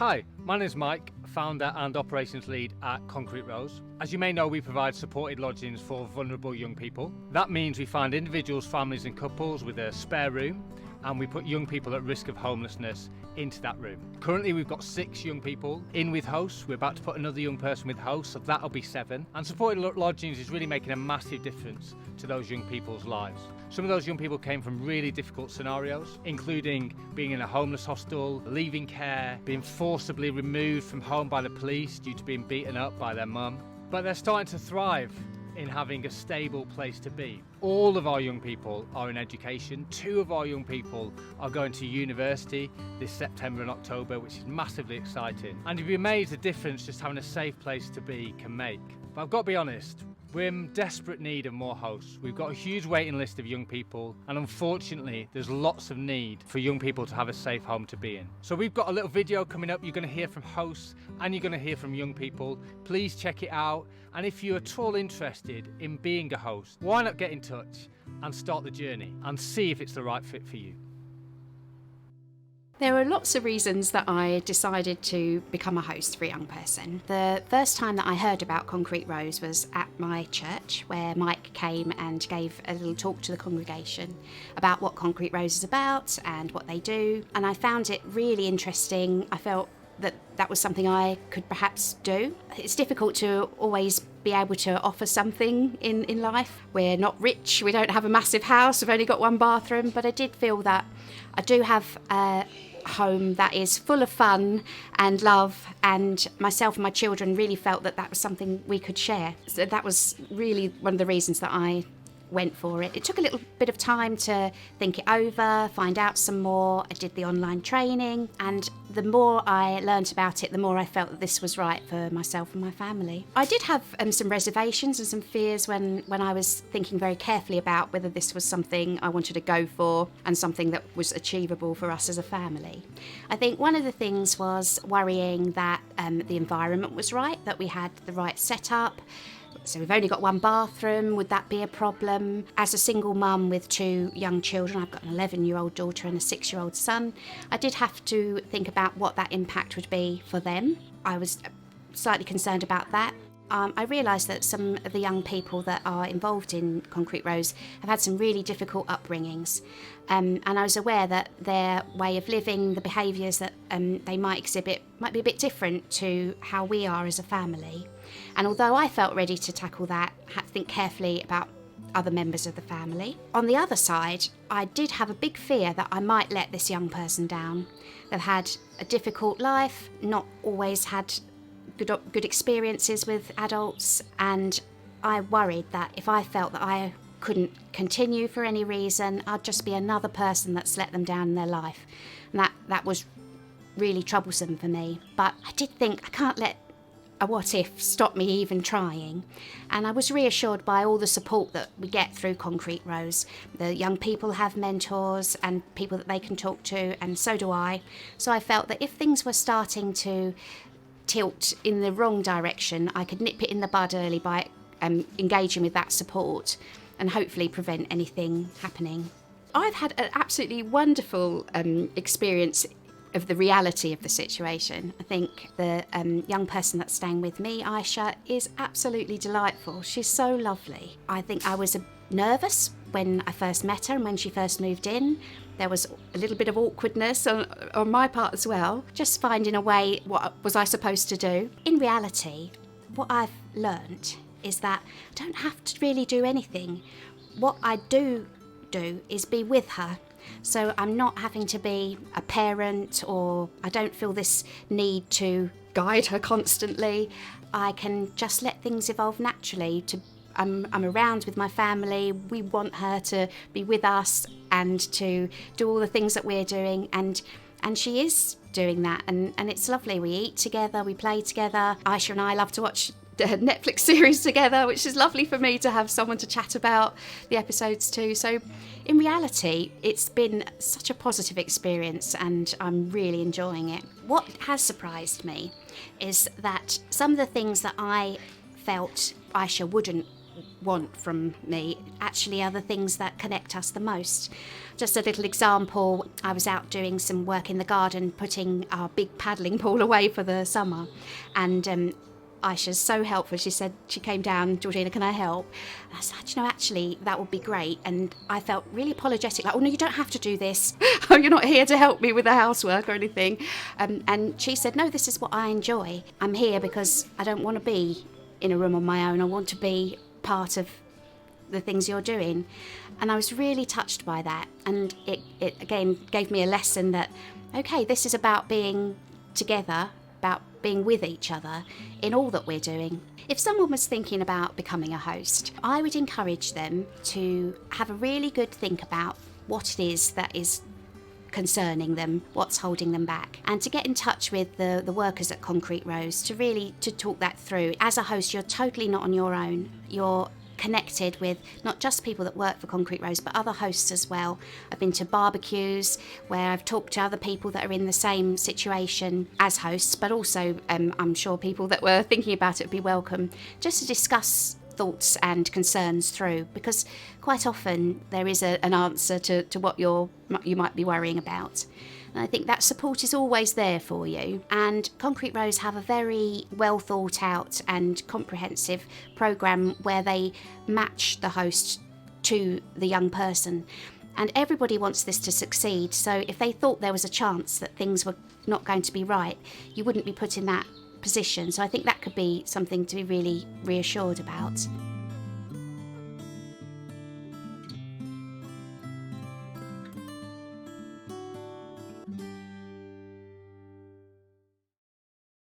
Hi, my name is Mike, founder and operations lead at Concrete Rose. As you may know, we provide supported lodgings for vulnerable young people. That means we find individuals, families and couples with a spare room, and we put young people at risk of homelessness into that room. Currently we've got 6 young people in with hosts. We're about to put another young person with hosts, so that'll be 7. And supported lodgings is really making a massive difference to those young people's lives. Some of those young people came from really difficult scenarios, including being in a homeless hostel, leaving care, being forcibly removed from home by the police due to being beaten up by their mum. But they're starting to thrive in having a stable place to be. All of our young people are in education. 2 of our young people are going to university this September and October, which is massively exciting. And you'd be amazed the difference just having a safe place to be can make. But I've got to be honest, we're in desperate need of more hosts. We've got a huge waiting list of young people, and unfortunately there's lots of need for young people to have a safe home to be in. So we've got a little video coming up. You're going to hear from hosts and you're going to hear from young people. Please check it out, and if you're at all interested in being a host, why not get in touch and start the journey and see if it's the right fit for you. There were lots of reasons that I decided to become a host for a young person. The first time that I heard about Concrete Rose was at my church, where Mike came and gave a little talk to the congregation about what Concrete Rose is about and what they do. And I found it really interesting. I felt that was something I could perhaps do. It's difficult to always be able to offer something in life. We're not rich, we don't have a massive house, we've only got 1 bathroom, but I did feel that I do have a home that is full of fun and love, and myself and my children really felt that was something we could share. So that was really one of the reasons that I went for it. It took a little bit of time to think it over, find out some more. I did the online training, and the more I learnt about it, the more I felt that this was right for myself and my family. I did have some reservations and some fears when I was thinking very carefully about whether this was something I wanted to go for and something that was achievable for us as a family. I think one of the things was worrying that the environment was right, that we had the right setup. So we've only got 1 bathroom, would that be a problem? As a single mum with 2 young children, I've got an 11-year-old daughter and a 6-year-old son, I did have to think about what that impact would be for them. I was slightly concerned about that. I realised that some of the young people that are involved in Concrete Rose have had some really difficult upbringings, and I was aware that their way of living, the behaviours that they might exhibit might be a bit different to how we are as a family. And although I felt ready to tackle that, I had to think carefully about other members of the family. On the other side, I did have a big fear that I might let this young person down. They've had a difficult life, not always had good experiences with adults, and I worried that if I felt that I couldn't continue for any reason, I'd just be another person that's let them down in their life. And that was really troublesome for me. But I did think I can't let a what if stop me even trying. And I was reassured by all the support that we get through Concrete Rose. The young people have mentors and people that they can talk to, and so do I. So I felt that if things were starting to tilt in the wrong direction, I could nip it in the bud early by engaging with that support and hopefully prevent anything happening. I've had an absolutely wonderful experience of the reality of the situation. I think the young person that's staying with me, Aisha, is absolutely delightful. She's so lovely. I think I was nervous when I first met her and when she first moved in. There was a little bit of awkwardness on my part as well, just finding a way, what was I supposed to do? In reality, what I've learnt is that I don't have to really do anything. What I do is be with her. So I'm not having to be a parent, or I don't feel this need to guide her constantly. I can just let things evolve naturally. I'm around with my family. We want her to be with us and to do all the things that we're doing, and she is doing that, and it's lovely. We eat together, we play together. Aisha and I love to watch Netflix series together, which is lovely for me to have someone to chat about the episodes too. So in reality, it's been such a positive experience and I'm really enjoying it. What has surprised me is that some of the things that I felt Aisha wouldn't want from me actually are the things that connect us the most. Just a little example, I was out doing some work in the garden, putting our big paddling pool away for the summer, and Aisha's so helpful. She said, she came down, Georgina, can I help? And I said, actually, that would be great. And I felt really apologetic, like, oh no, you don't have to do this. You're not here to help me with the housework or anything. And she said, no, this is what I enjoy. I'm here because I don't want to be in a room on my own. I want to be part of the things you're doing. And I was really touched by that. And it again gave me a lesson that, okay, this is about being together, about being with each other in all that we're doing. If someone was thinking about becoming a host, I would encourage them to have a really good think about what it is that is concerning them, what's holding them back, and to get in touch with the workers at Concrete Rose to talk that through. As a host, you're totally not on your own. You're connected with not just people that work for Concrete Rose, but other hosts as well. I've been to barbecues where I've talked to other people that are in the same situation as hosts, but also I'm sure people that were thinking about it would be welcome, just to discuss thoughts and concerns through, because quite often there is an answer to what you might be worrying about. And I think that support is always there for you. And Concrete Rose have a very well thought out and comprehensive programme where they match the host to the young person. And everybody wants this to succeed. So if they thought there was a chance that things were not going to be right, you wouldn't be put in that position. So I think that could be something to be really reassured about.